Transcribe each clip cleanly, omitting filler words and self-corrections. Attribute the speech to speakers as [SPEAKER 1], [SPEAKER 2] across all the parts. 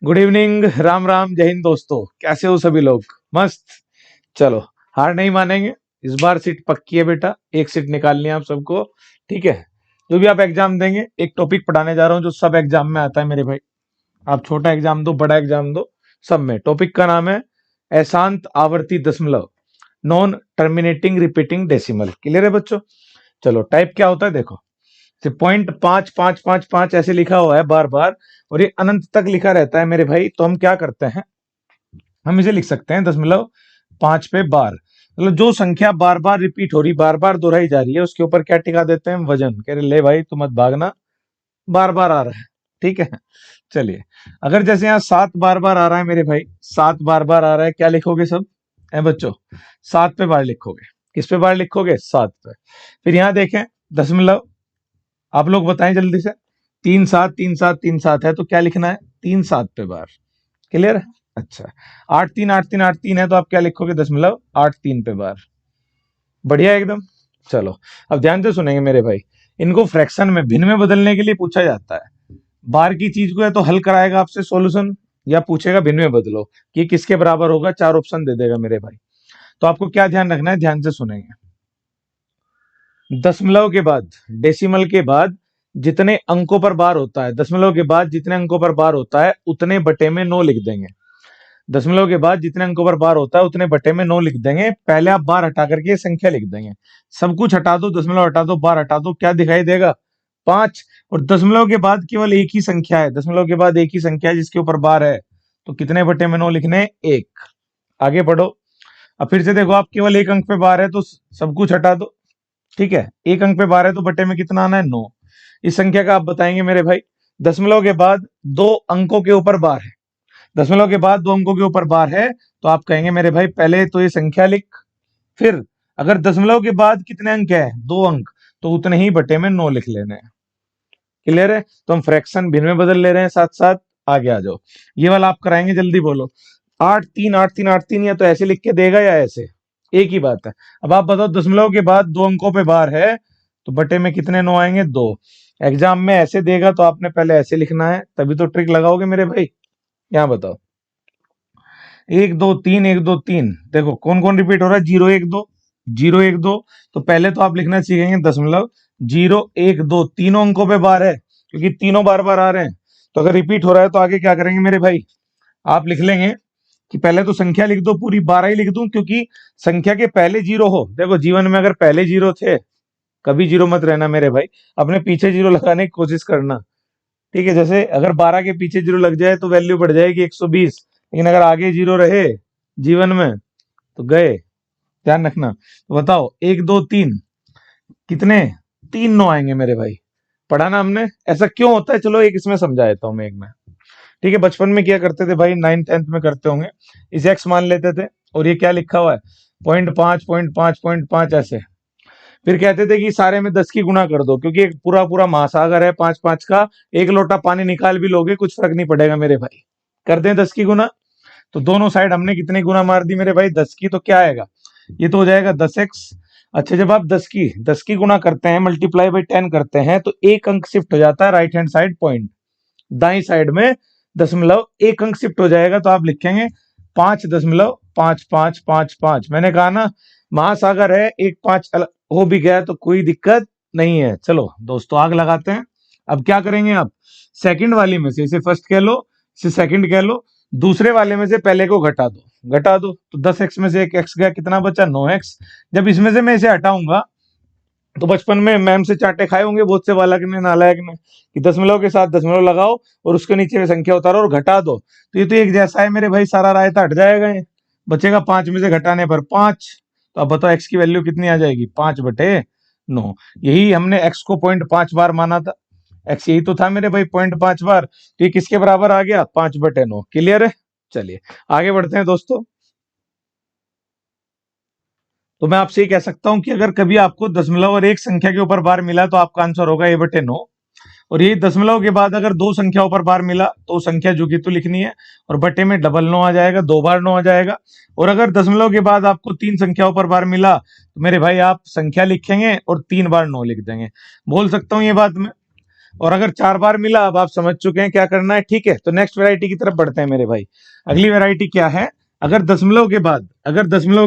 [SPEAKER 1] Good evening, Ram Ram, जय हिंद दोस्तों। कैसे हो सभी लोग? मस्त। चलो, हार नहीं मानेंगे। इस बार सीट पक्की है बेटा, एक सीट निकालनी है आप सबको। ठीक है। जो भी आप एग्जाम देंगे, एक टॉपिक पढ़ाने जा रहा हूँ जो सब एग्जाम में आता है मेरे भाई। आप छोटा एग्जाम दो, बड़ा एग्जाम दो, सब में। टॉपिक का नाम है अशांत आवर्ती दशमलव, non terminating repeating decimal. Clear है बच्चों? चलो, टाइप क्या होता है देखो। से पॉइंट 5 5 5 5 ऐसे लिखा हुआ है बार बार, और ये अनंत तक लिखा रहता है मेरे भाई। तो हम क्या करते हैं, हम इसे लिख सकते हैं 0.5 पे बार। मतलब जो संख्या बार बार रिपीट हो रही, बार बार दोहराई जा रही है, उसके ऊपर क्या टिका देते हैं? वजन। कह रहे ले भाई तू मत भागना, बार बार आ रहा है। ठीक है। चलिए, अगर जैसे यहाँ 7 बार बार आ रहा है मेरे भाई, 7 बार बार आ रहा है, क्या लिखोगे सब है बच्चों? 7 पे बार लिखोगे। किस पे बार लिखोगे? 7 पे। फिर यहाँ देखें दशमलव, आप लोग बताएं जल्दी से। 3 7 3 7 3 7 है तो क्या लिखना है? 3 7 पे बार। क्लियर है? अच्छा। 8 3 8 3 8 3 है तो आप क्या लिखोगे? 0.83 पे बार। बढ़िया एकदम। चलो, अब ध्यान से सुनेंगे मेरे भाई। इनको फ्रैक्शन में, भिन्न में बदलने के लिए पूछा जाता है। बार की चीज को है तो हल कराएगा आपसे सॉल्यूशन, या पूछेगा भिन्न में बदलो कि किसके बराबर होगा, 4 ऑप्शन दे देगा मेरे भाई। तो आपको क्या ध्यान रखना है, ध्यान से सुनेंगे। दशमलव के बाद, डेसिमल के बाद जितने अंकों पर बार होता है, दशमलव के बाद जितने अंकों पर बार होता है उतने बटे में 9 लिख देंगे। दशमलव के बाद जितने अंकों पर बार होता है उतने बटे में 9 लिख देंगे। पहले आप बार हटा करके संख्या लिख देंगे। सब कुछ हटा दो, दशमलव हटा दो, बार हटा दो, क्या दिखाई देगा? 5। और दशमलव के बाद केवल एक ही संख्या है, दशमलव के बाद एक ही संख्या है जिसके ऊपर बार है, तो कितने बटे में 9 लिखने? 1। आगे बढ़ो। अब फिर से देखो, आप केवल एक अंक पे बार है तो सब कुछ हटा दो। ठीक है, एक अंक पे बार है तो बटे में कितना आना है? 9। इस संख्या का आप बताएंगे मेरे भाई। दशमलव के बाद 2 अंकों के ऊपर बार है, दशमलव के बाद 2 अंकों के ऊपर बार है, तो आप कहेंगे मेरे भाई पहले तो ये संख्या लिख, फिर अगर दशमलव के बाद कितने अंक है? 2 अंक, तो उतने ही बटे में 9 लिख लेने हैं। क्लियर है? तो हम फ्रैक्शन भिन्न में बदल ले रहे हैं साथ साथ। आगे आ जाओ, ये वाला आप कराएंगे, जल्दी बोलो। 8 3 8 3 8 3, या तो ऐसे लिख के देगा या ऐसे, एक ही बात है। अब आप बताओ, दशमलव के बाद 2 अंकों पे बार है तो बटे में कितने 9 आएंगे? 2। एग्जाम में ऐसे देगा तो आपने पहले ऐसे लिखना है, तभी तो ट्रिक लगाओगे मेरे भाई। यहाँ बताओ, 1 2 3 1 2 3, देखो कौन कौन रिपीट हो रहा है? 0 1 2, 0 1 2। तो पहले तो आप लिखना सीखेंगे दशमलव 0 1 2, तीनों अंकों पे बार है, क्योंकि तीनों बार बार आ रहे हैं। तो अगर रिपीट हो रहा है तो आगे क्या करेंगे मेरे भाई? आप लिख लेंगे कि पहले तो संख्या लिख दो, पूरी 12 ही लिख दूं, क्योंकि संख्या के पहले जीरो हो। देखो, जीवन में अगर पहले जीरो थे, कभी जीरो मत रहना मेरे भाई, अपने पीछे जीरो लगाने की कोशिश करना। ठीक है, जैसे अगर 12 के पीछे जीरो लग जाए तो वैल्यू बढ़ जाएगी 120, लेकिन अगर आगे जीरो रहे जीवन में तो गए। ध्यान रखना। तो बताओ, 1 2 3 कितने? 3 9 आएंगे मेरे भाई। पढ़ा ना हमने? ऐसा क्यों होता है, चलो एक इसमें समझा देता हूं मैं, एक में। ठीक है, बचपन में क्या करते थे भाई, 9th 10th में करते होंगे, इसे एक्स मान लेते थे, और ये क्या लिखा हुआ है? 0.5 0.5 0.5 ऐसे। फिर कहते थे कि सारे में 10 की गुणा कर दो, क्योंकि एक पूरा पूरा महासागर है 5 5 का, एक लोटा पानी निकाल भी लोगे कुछ फर्क नहीं पड़ेगा मेरे भाई। कर दें 10 की गुना, तो दोनों साइड हमने कितनी गुना मार दी मेरे भाई? 10 की। तो क्या आएगा? ये तो हो जाएगा 10x। अच्छा, जब आप 10 की गुना करते हैं, मल्टीप्लाई बाई 10 करते हैं, तो एक अंक शिफ्ट हो जाता है राइट हैंड साइड पॉइंट, दाई साइड में दशमलव एक अंक शिफ्ट हो जाएगा, तो आप लिखेंगे 5.5555। मैंने कहा ना, महासागर है, एक 5 हो भी गया तो कोई दिक्कत नहीं है। चलो दोस्तों, आग लगाते हैं। अब क्या करेंगे आप? सेकंड वाली में से इसे फर्स्ट कह लो, इसे सेकंड कह लो, दूसरे वाले में से पहले को घटा दो, घटा दो, तो 10x में से एक x गया, कितना बचा? 9x। जब इसमें से मैं इसे हटाऊंगा, तो बचपन में मैम से चाटे खाए होंगे बहुत से बालक ने, नालायक ने, कि दशमलव के साथ दशमलव लगाओ और उसके नीचे में संख्या उतारो और घटा दो। तो ये तो एक जैसा है मेरे भाई, सारा रायता हट जाएगा, ये बचेगा 5 में से घटाने पर 5। तो अब बताओ, x की वैल्यू कितनी आ जाएगी? 5/9। यही हमने x को 0.5 बार माना था, x यही तो था मेरे भाई, 0.5 बार। तो ये किसके बराबर आ गया? 5/9। क्लियर है? चलिए आगे बढ़ते हैं दोस्तों। तो मैं आपसे ये कह सकता हूं कि अगर कभी आपको दशमलव और एक संख्या के ऊपर बार मिला तो आपका आंसर होगा a/9। और यही दशमलव के बाद अगर 2 संख्याओं पर बार मिला तो संख्या जो की तो लिखनी है, और बटे में डबल 9 आ जाएगा, 2 बार 9 आ जाएगा। और अगर दशमलव के बाद आपको 3 संख्याओं पर बार मिला तो मेरे भाई आप संख्या लिखेंगे और 3 बार 9 लिख देंगे। बोल सकता हूं ये बात मैं? और अगर 4 बार मिला, अब आप समझ चुके हैं क्या करना है, ठीक है। तो नेक्स्ट वैरायटी की तरफ बढ़ते हैं मेरे भाई। अगली वैरायटी क्या है, अगर दशमलव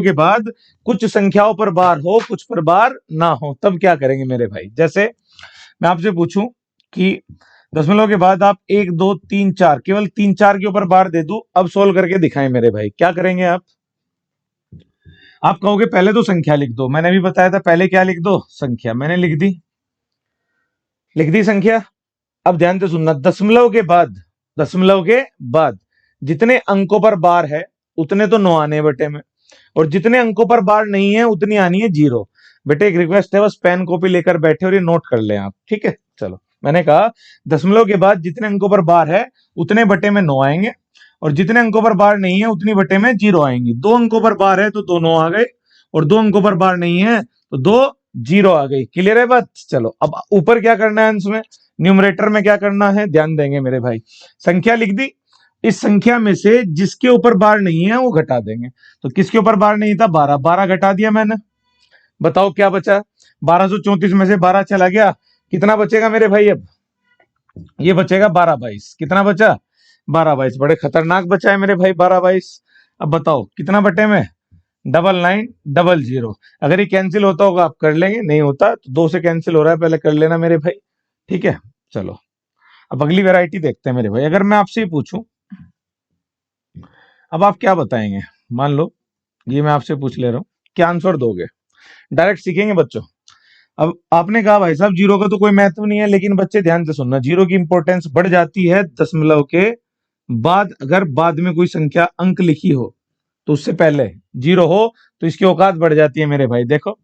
[SPEAKER 1] के बाद कुछ संख्याओं पर बार हो, कुछ पर बार ना हो, तब क्या करेंगे मेरे भाई। जैसे मैं आपसे पूछूं कि दशमलव के बाद आप 1 2 3 4, केवल 3 4 के ऊपर बार दे दूं, अब सोल्व करके दिखाएं मेरे भाई, क्या करेंगे आप कहोगे पहले तो संख्या लिख दो। मैंने भी बताया था पहले क्या लिख दो, संख्या। मैंने लिख दी संख्या। अब ध्यान से सुनना, दशमलव के बाद जितने अंकों पर बार है उतने तो 9 आने हैं बटे में, और जितने अंकों पर बार नहीं है उतनी आनी है 0। बेटे एक रिक्वेस्ट है, बस पेन कॉपी लेकर बैठे और ये नोट कर लें आप, ठीक है। चलो, मैंने कहा दशमलव के बाद जितने अंकों पर बार है उतने बटे में 9 आएंगे, और जितने अंकों पर बार नहीं है उतनी बटे में 0 आएंगी। 2 अंकों पर बार है तो 2 9 आ गए, और 2 अंकों पर बार नहीं है तो 2 0 आ गई। क्लियर है बात। चलो, अब ऊपर क्या करना है, अंश में न्यूमरेटर में क्या करना है, ध्यान देंगे मेरे भाई। संख्या लिख दी, इस संख्या में से जिसके ऊपर बार नहीं है वो घटा देंगे। तो किसके ऊपर बार नहीं था, 12, 12 घटा दिया मैंने। बताओ क्या बचा, 1234 में से 12 चला गया, कितना बचेगा मेरे भाई, अब ये बचेगा 12 22। कितना बचा, 12 22। बड़े खतरनाक बचा है मेरे भाई, 12 22। अब बताओ कितना बटे में, 9900। अगर ये कैंसिल होता होगा आप कर लेंगे, नहीं होता तो 2 से कैंसिल हो रहा है, पहले कर लेना मेरे भाई, ठीक है। चलो, अब अगली वैरायटी देखते हैं मेरे भाई। अगर मैं आपसे ही पूछूं, अब आप क्या बताएंगे, मान लो ये मैं आपसे पूछ ले रहा हूं, क्या आंसर दोगे, डायरेक्ट सीखेंगे बच्चों। अब आपने कहा भाई साहब 0 का तो कोई महत्व नहीं है, लेकिन बच्चे ध्यान से सुनना, 0 की इंपॉर्टेंस बढ़ जाती है दशमलव के बाद। अगर बाद में कोई संख्या अंक लिखी हो तो उससे पहले 0 हो तो इसकी औकात बढ़ जाती है मेरे भाई। देखो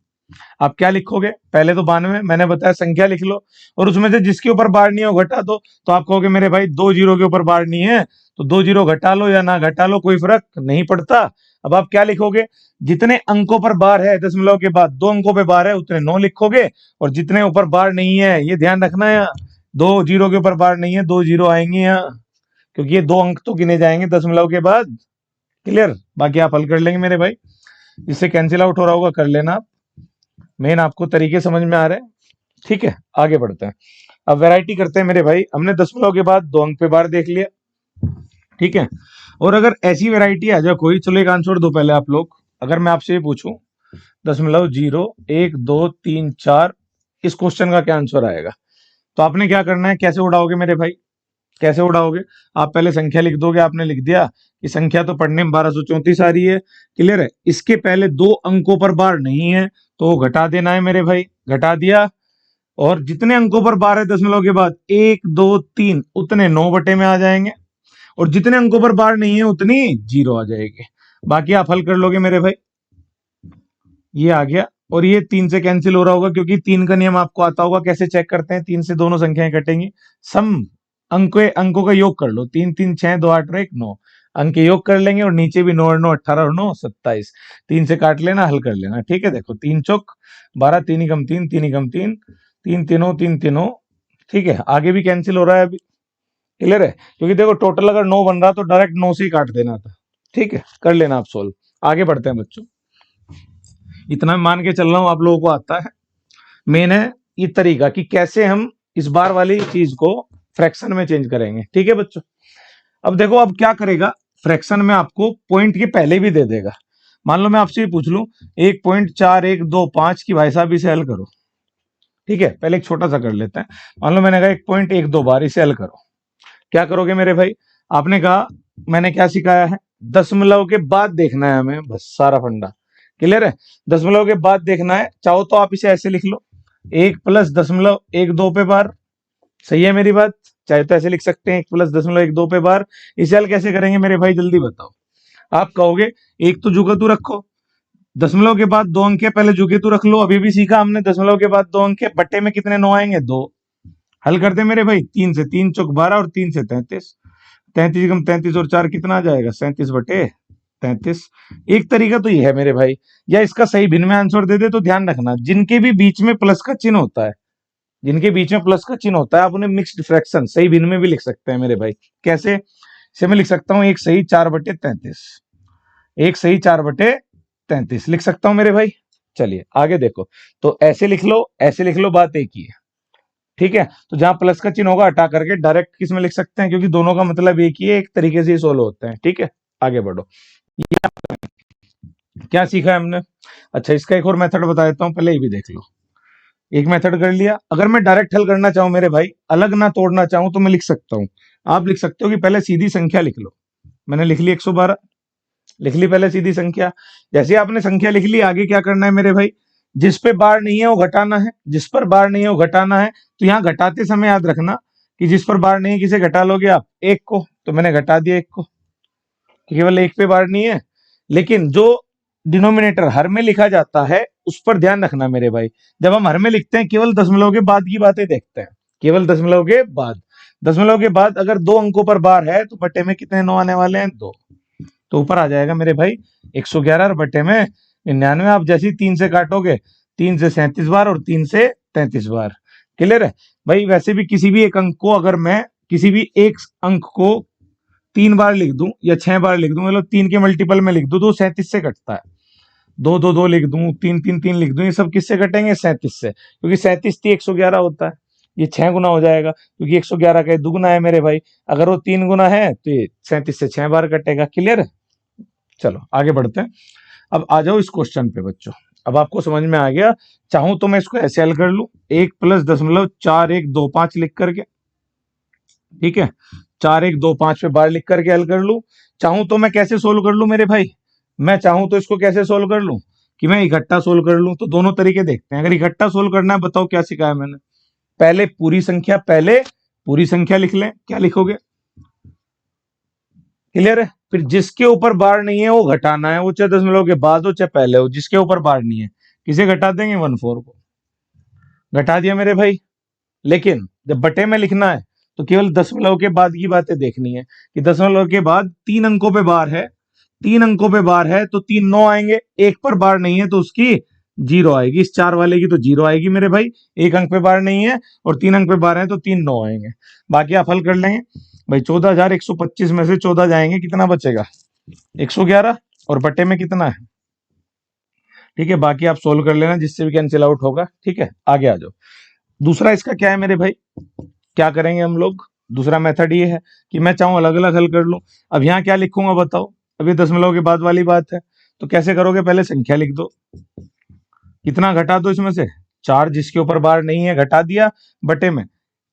[SPEAKER 1] आप क्या लिखोगे, पहले तो 92, मैंने बताया संख्या लिख लो, और उसमें से जिसके ऊपर बार नहीं है वो घटा दो। तो आप कहोगे मेरे भाई 2 0 के ऊपर बार नहीं है, तो 2 0 घटा लो या ना घटा लो, कोई फर्क नहीं पड़ता। अब आप क्या लिखोगे, जितने अंकों पर बार है दशमलव के बाद, 2 अंकों पे बार है उतने 9 लिखोगे, और जितने ऊपर बार नहीं है, ये ध्यान रखना है, 2 0 के ऊपर बार नहीं है, 2 0 आएंगे यहाँ, क्योंकि ये 2 अंक तो गिने जाएंगे दशमलव के बाद। क्लियर, बाकी आप हल कर लेंगे मेरे भाई, इससे कैंसिल आउट हो रहा होगा, कर लेना आप। मेन आपको तरीके समझ में आ रहे हैं, ठीक है। आगे बढ़ते हैं, अब वैरायटी करते हैं मेरे भाई। हमने दशमलव के बाद 2 अंक पे बार देख लिया, ठीक है। और अगर ऐसी वैरायटी आ जाए कोई, चलो एक आंसर दो पहले आप लोग। अगर मैं आपसे ये पूछूं 0.1 2 3 4, इस क्वेश्चन का क्या आंसर आएगा, तो आपने क्या करना है, कैसे उड़ाओगे मेरे भाई, कैसे उड़ाओगे। आप पहले संख्या लिख दोगे, आपने लिख दिया कि संख्या तो पढ़ने में 1234 आ रही है, क्लियर है। इसके पहले 2 अंकों पर बार नहीं है तो घटा देना है मेरे भाई, घटा दिया। और जितने अंकों पर बार है दशमलव के बाद, 1 2 3, उतने 9 बटे में आ जाएंगे, और जितने अंकों पर बार नहीं है उतनी 0 आ जाएगी। बाकी आप हल कर लोगे मेरे भाई, ये आ गया। और ये 3 से कैंसिल हो रहा होगा, क्योंकि 3 का नियम आपको आता होगा, कैसे चेक करते हैं, 3 से दोनों संख्याएं कटेंगी। सम अंकों का योग कर लो, 3 3 6 2 8 और 1 9, अंक के योग कर लेंगे, और नीचे भी 9 और 9 18 और 9 27। 3 से काट लेना, हल कर लेना, ठीक है। देखो 3 चौक 12, 3 एकम 3, 3 एकम 3, 3 तीनों 3 तीनों, ठीक है। आगे भी कैंसिल हो रहा है अभी, क्लियर है, क्योंकि देखो टोटल अगर 9 बन रहा तो डायरेक्ट 9 से ही काट देना था, ठीक है। कर लेना आप सोल्व, आगे बढ़ते हैं बच्चों। इतना मान के चल रहा हूं आप लोगों को आता है। मेन है ये तरीका कि कैसे हम इस बार वाली चीज को फ्रैक्शन में चेंज करेंगे, ठीक है बच्चों। अब देखो अब क्या करेगा, फ्रैक्शन में आपको पॉइंट के पहले भी दे देगा। मान लो मैं आपसे ये पूछ लूं 1.4125 की, भाई साहब इसे हल करो, ठीक है। पहले एक छोटा सा कर लेते हैं। मान लो मैंने कहा 1.12 इसे हल करो, क्या करोगे मेरे भाई। आपने कहा, मैंने क्या सिखाया है, दशमलव के बाद देखना है हमें, बस सारा फंडा क्लियर है। दशमलव के बाद देखना है, चाहो तो आप इसे ऐसे लिख लो, 1+0.12 पे बार, सही है मेरी बात। चाहे तो ऐसे लिख सकते हैं 1+0.12 पे बार। इसे हल कैसे करेंगे मेरे भाई, जल्दी बताओ। आप कहोगे एक तो जुगतू रखो, दशमलव के बाद 2 अंक है, पहले जुगतू रख लो, अभी भी सीखा हमने, दशमलव के बाद 2 अंक है, बट्टे में कितने 9 आएंगे, 2। हल करते मेरे भाई, 3 से 3 चौक 12, और 3 से 33, 33 कम 33 और 4 कितना आ जाएगा, 37/33। एक तरीका तो ये है मेरे भाई, या इसका सही भिन्न में आंसर दे दे तो ध्यान रखना, जिनके भी बीच में प्लस का चिन्ह होता है, जिनके बीच में प्लस का चिन्ह होता है, आप उन्हें मिक्स्ड फ्रैक्शन सही भिन्न में भी लिख सकते हैं मेरे भाई। कैसे, इसे मैं लिख सकता हूं 1 सही 4/33, 1 सही 4/33 लिख सकता हूं मेरे भाई। चलिए आगे देखो, तो ऐसे लिख लो, ऐसे लिख लो, बात एक ही है, ठीक है, तो जहां प्लस का चिन्ह होगा हटा करके डायरेक्ट किस में लिख सकते हैं, क्योंकि दोनों का मतलब एक ही है, एक तरीके से ही सोल्व होते हैं। ठीक है, आगे बढ़ो। ये क्या सीखा है हमने? अच्छा, इसका एक और मेथड बता देता हूँ, पहले ये भी देख लो। एक मेथड कर लिया, अगर मैं डायरेक्ट हल करना चाहूं मेरे भाई, अलग ना तोड़ना चाहूं, तो मैं लिख सकता हूं। आप लिख सकते हो कि पहले सीधी संख्या लिख लो। मैंने लिख ली 112, लिख ली पहले सीधी संख्या। जैसे आपने संख्या लिख ली, आगे क्या करना है मेरे भाई, जिस पे बार नहीं है वो घटाना है, जिस पर बार नहीं है वो घटाना है। तो यहाँ घटाते समय याद रखना कि जिस पर बार नहीं है किसे घटा लोगे आप, एक को, तो मैंने घटा दिया एक को, केवल एक पे बार नहीं है। लेकिन जो डिनोमिनेटर हर में लिखा जाता है उस पर ध्यान रखना मेरे भाई। जब हम हर में लिखते हैं केवल दशमलव के बाद की बातें देखते हैं, केवल दशमलव के बाद। दशमलव के बाद अगर 2 अंकों पर बार है तो बटे में कितने 9 आने वाले हैं, 2। तो ऊपर आ जाएगा मेरे भाई 111 और बटे में 99। आप जैसे ही 3 से काटोगे, 3 से 37 बार और 3 से 33 बार। क्लियर है भाई? वैसे भी किसी भी एक अंक को, अगर मैं किसी भी एक अंक को 3 बार लिख दूं या 6 बार लिख दूं, मतलब 3 के मल्टीपल में लिख दूं, तो 37 से कटता है। 2 2 2 लिख दूं, 3 3 3 लिख दूं, ये सब किससे कटेंगे? 37 से, क्योंकि 37 थी 111 होता है। ये 6 गुना हो जाएगा, क्योंकि 111 का दुगुना है मेरे भाई। अगर वो 3 गुना है तो ये 37 से 6 बार कटेगा। क्लियर है? चलो आगे बढ़ते हैं। अब आ जाओ इस क्वेश्चन पे बच्चों। अब आपको समझ में आ गया। चाहूं तो मैं इसको ऐसे हल कर लूं, 1 प्लस 0.4125 लिख करके। ठीक है, 4125 पे बार लिख करके हल कर लूं। चाहूं तो मैं कैसे सोल्व कर लूं मेरे भाई, मैं चाहूं तो इसको कैसे सोल्व कर लूं कि मैं इकट्ठा सोल्व कर लूं। तो दोनों तरीके देखते हैं। अगर इकट्ठा सोल्व करना है, बताओ क्या सिखाया मैंने? पहले पूरी संख्या, पहले पूरी संख्या लिख लें। क्या लिखोगे? क्लियर है? फिर जिसके ऊपर बार नहीं है वो घटाना है, वो चाहे दशमलव के बाद हो चाहे पहले हो। जिसके ऊपर बार नहीं है किसे घटा देंगे? 14 को घटा दिया मेरे भाई। लेकिन जब बटे में लिखना है तो केवल दशमलव के बाद की बातें देखनी है कि दशमलव के बाद 3 अंकों पे बार है, 3 अंकों पे बार है तो 3 9 आएंगे। एक पर बार नहीं है तो उसकी 0 आएगी। इस 4 वाले की तो 0 आएगी मेरे भाई। एक अंक पे बार नहीं है और 3 अंक पे बार है तो 3 9 आएंगे। बाकी आप हल कर लेंगे भाई। 14,125 में से 14 जाएंगे, कितना बचेगा? 111। और बटे में कितना है? ठीक है, बाकी आप सोल्व कर लेना, जिससे भी कैंसिल आउट होगा। ठीक है, आगे आ जाओ। दूसरा इसका क्या है मेरे भाई, क्या करेंगे हम लोग? दूसरा मेथड ये है कि मैं चाहूं अलग अलग हल कर लूं। अब यहाँ क्या लिखूंगा बताओ? अभी दशमलव के बाद वाली बात है, तो कैसे करोगे? पहले संख्या लिख दो, कितना घटा दो इसमें से? 4, जिसके ऊपर बार नहीं है घटा दिया, बटे में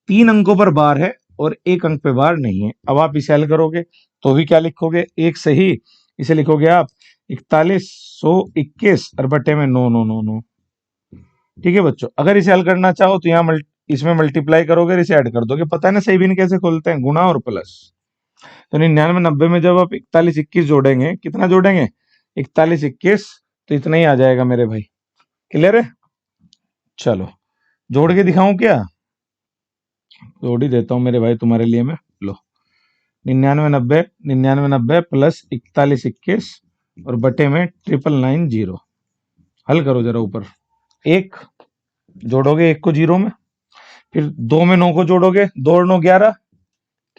[SPEAKER 1] 3 अंकों पर बार है और एक अंक पे बार नहीं है। अब आप इसे हल करोगे तो भी क्या लिखोगे? एक सही, इसे लिखोगे आप 4121 और बटे में 9 9 9 9। ठीक है बच्चों, अगर इसे हल करना चाहो तो यहाँ इसमें मल्टीप्लाई करोगे, इसे ऐड कर दोगे। पता है ना सही भी कैसे खोलते हैं? गुणा और प्लस। तो 99 90 में जब आप 41 21 जोड़ेंगे, कितना जोड़ेंगे? 41 21, तो इतना ही आ जाएगा मेरे भाई। क्लियर है? चलो जोड़ के दिखाऊं क्या? जोड़ ही देता हूं मेरे भाई तुम्हारे लिए मैं। लो, 99 90 प्लस 41 21 और बटे में 999 हल करो जरा। ऊपर एक जोड़ोगे, एक को 0 में, फिर 2 में 9 को जोड़ोगे, 2 और 9 11,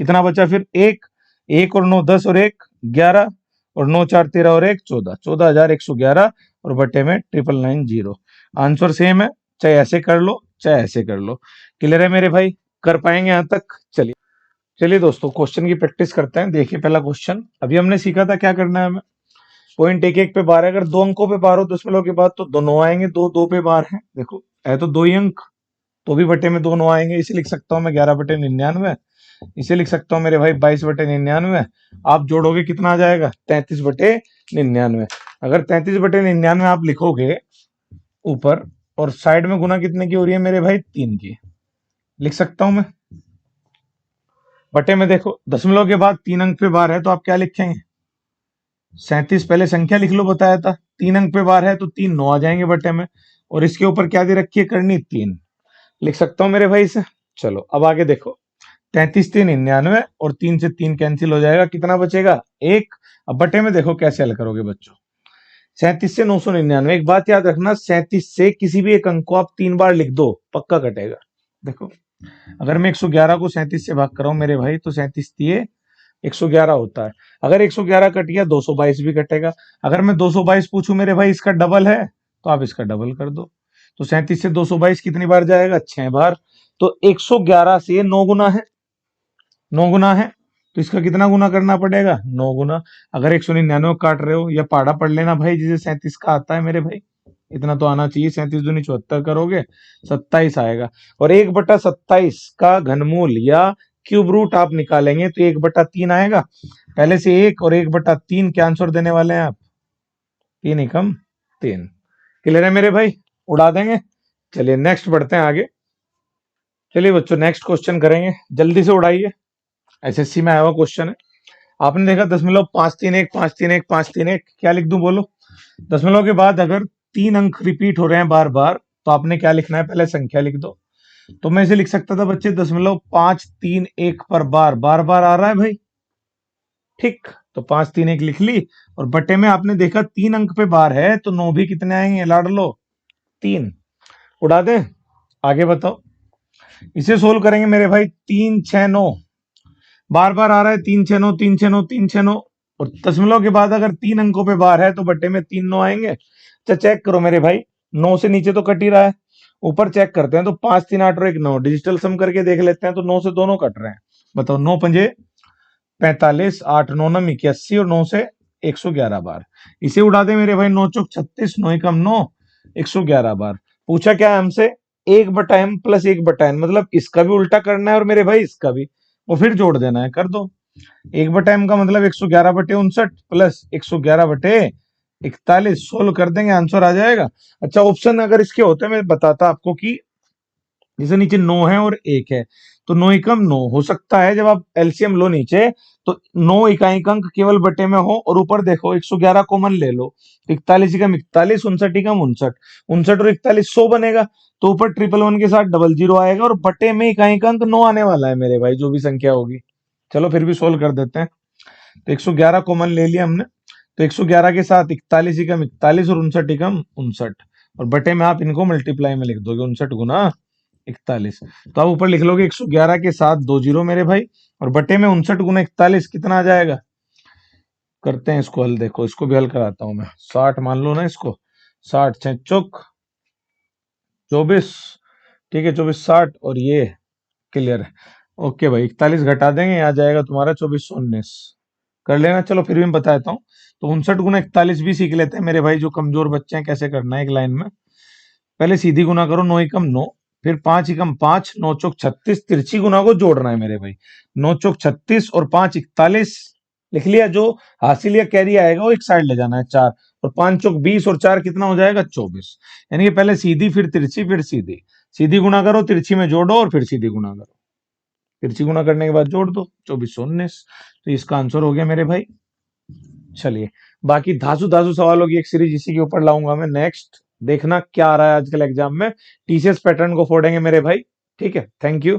[SPEAKER 1] कितना बचा फिर? एक, एक और 9 10 और 1 11 और 9 4 13 और 1 14, 14,111 और बटे में 999। आंसर सेम है, चाहे ऐसे कर लो चाहे ऐसे कर लो। क्लियर है मेरे भाई? कर पाएंगे यहां तक? चलिए चलिए दोस्तों, क्वेश्चन की प्रैक्टिस करते हैं। देखिए पहला क्वेश्चन, अभी हमने सीखा था क्या करना है हमें। पॉइंट एक एक पे बार है, अगर 2 अंकों पे बार हो दशमलव के बाद तो दोनों आएंगे। 2 2 पे बार है, देखो है तो 2 ही अंक, तो भी बटे में 2 9 आएंगे। इसे लिख सकता हूं मैं 11 बटे 99। इसे लिख सकता हूं मेरे भाई 22 बटे 99। आप जोड़ोगे कितना आ जाएगा? 33 बटे 99। अगर 33 बटे 99 आप लिखोगे ऊपर, और साइड में गुना कितने की हो रही है मेरे भाई? 3 की। लिख सकता हूं मैं। बटे में देखो दशमलव के बाद 3 अंक पे बार है तो आप क्या लिखेंगे? 37 पहले संख्या लिख लो, बताया था। 3 अंक पे बार है तो 3 9 आ जाएंगे बटे में, और इसके ऊपर क्या दे रखी है? करनी 3। लिख सकता हूं मेरे भाई इसे। चलो अब आगे देखो, 33 3 99 और 3 से 3 कैंसिल हो जाएगा, कितना बचेगा? 1। अब बटे में देखो कैसे हल करोगे बच्चों। 37 से 999, एक बात याद रखना, 37 से किसी भी एक अंक को आप 3 बार लिख दो, पक्का कटेगा। देखो अगर मैं 111 को 37 से भाग कर रहा हूं मेरे भाई, तो 37 दिए 111 होता है। अगर 111 कट गया 222 भी कटेगा। अगर मैं 222 पूछूं मेरे भाई इसका डबल है, तो आप इसका डबल कर दो। तो 37 से 222 कितनी बार जाएगा? 6 बार। तो 111 से 9 गुना है, 9 गुना है, तो इसका कितना गुना करना पड़ेगा? 9 गुना। अगर 199 काट रहे हो या पाड़ा पढ़ लेना भाई, जिसे 37 का आता है मेरे भाई, इतना तो आना चाहिए। 37 दूनी 74 करोगे 27 आएगा। और 1/27 का घनमूल या क्यूब रूट आप निकालेंगे तो 1/3 आएगा। पहले से 1 और 1/3 क्या आंसर देने वाले हैं आप? 3 एकम 3। क्लियर है मेरे भाई? उड़ा देंगे। चलिए नेक्स्ट बढ़ते हैं आगे। चलिए बच्चों नेक्स्ट क्वेश्चन करेंगे, जल्दी से उड़ाइए। एसएससी में आया हुआ क्वेश्चन है। आपने देखा 5.31 5.31 5.31, क्या लिख दूं बोलो? दशमलव के बाद अगर 3 अंक रिपीट हो रहे हैं बार बार, तो आपने क्या लिखना है? पहले संख्या लिख दो। तो मैं इसे लिख सकता था बच्चे 5.31 पर बार बार बार आ रहा है भाई, ठीक। तो 5.31 लिख ली, और बटे में आपने देखा 3 अंक पे बार है, तो 9 भी कितने आएंगे लाड लो? 3। उड़ा दे। आगे बताओ। इसे सोल्व करेंगे मेरे भाई। 369 बार बार आ रहा है, 369 369 369, और दशमलव के बाद अगर 3 अंकों पे बार है तो बट्टे में 3 9 आएंगे। अच्छा चेक करो मेरे भाई, 9 से नीचे तो कट ही रहा है, ऊपर चेक करते हैं तो 5 3 8 और 1 9, डिजिटल सम करके देख लेते हैं तो 9 से दोनों कट रहे हैं। बताओ, 9 पंजे 45, 8 9 नम 81, और 9 से 111 बार। इसे उड़ा दे मेरे भाई, 9 चौक 36, 9 एकम 9, 111 बार। पूछा क्या है हमसे? 1/m प्लस 1/n, मतलब इसका भी उल्टा करना है और मेरे भाई इसका भी, वो फिर जोड़ देना है। कर दो। 1/m का मतलब 111/59 प्लस 111/41, सोल्व कर देंगे, आंसर आ जाएगा। अच्छा ऑप्शन अगर इसके होते मैं बताता आपको कि जैसे नीचे 9 है और 1 है, तो 9 एकम 9 हो सकता है। जब आप एलसीएम लो नीचे, तो 9 इकाई अंक केवल बटे में हो, और ऊपर देखो 111 कॉमन ले लो, 41 एकम 41, 59 एकम 59, 59 और 41 100 बनेगा। तो ऊपर 111 के साथ 00 आएगा, और बटे में इकाई अंक 9 आने वाला है मेरे भाई, जो भी संख्या होगी। चलो फिर भी सोल्व कर देते हैं। तो 111 कॉमन ले लिया हमने, तो 111 के साथ 41 एकम 41 और 59 एकम 59, और बटे में आप इनको मल्टीप्लाई में लिख दोगे, 59 गुना 41। तो आप ऊपर लिख लोगे 111 के साथ 2 जीरो मेरे भाई, और बटे में 59 गुना 41 कितना आ जाएगा? करते हैं इसको हल, देखो इसको भी हल कराता हूं मैं। 60 मान लो ना इसको, 60 6 चौक 24, ठीक है 24 60, और ये क्लियर है। ओके भाई, 41 घटा देंगे, आ जाएगा तुम्हारा 2419। कर लेना। चलो फिर भी मैं बताता हूँ। तो 59 गुना 41 भी सीख लेते हैं मेरे भाई, जो कमजोर बच्चे हैं, कैसे करना है एक लाइन में। पहले सीधी गुना करो, 9 एकम 9, फिर 5 एकम 5, 9 चौक 36, तिरछी गुना को जोड़ना है मेरे भाई। 9 चौक 36 और 5 41 लिख लिया। जो हासिल या कैरी आएगा वो एक साइड ले जाना है 4, और 5 चौक 20 और 4 कितना हो जाएगा? 24। यानी कि पहले सीधी फिर तिरछी फिर सीधी, सीधी गुना करो तिरछी में जोड़ो और फिर सीधी गुना करो, तिरछी गुना करने के बाद जोड़ दो, 2419। तो इसका आंसर हो गया मेरे भाई। चलिए बाकी धासु धासु सवालों की एक सीरीज इसी के ऊपर लाऊंगा मैं नेक्स्ट, देखना क्या आ रहा है आजकल एग्जाम में। टीसीएस पैटर्न को फोड़ेंगे मेरे भाई, ठीक है। Thank you.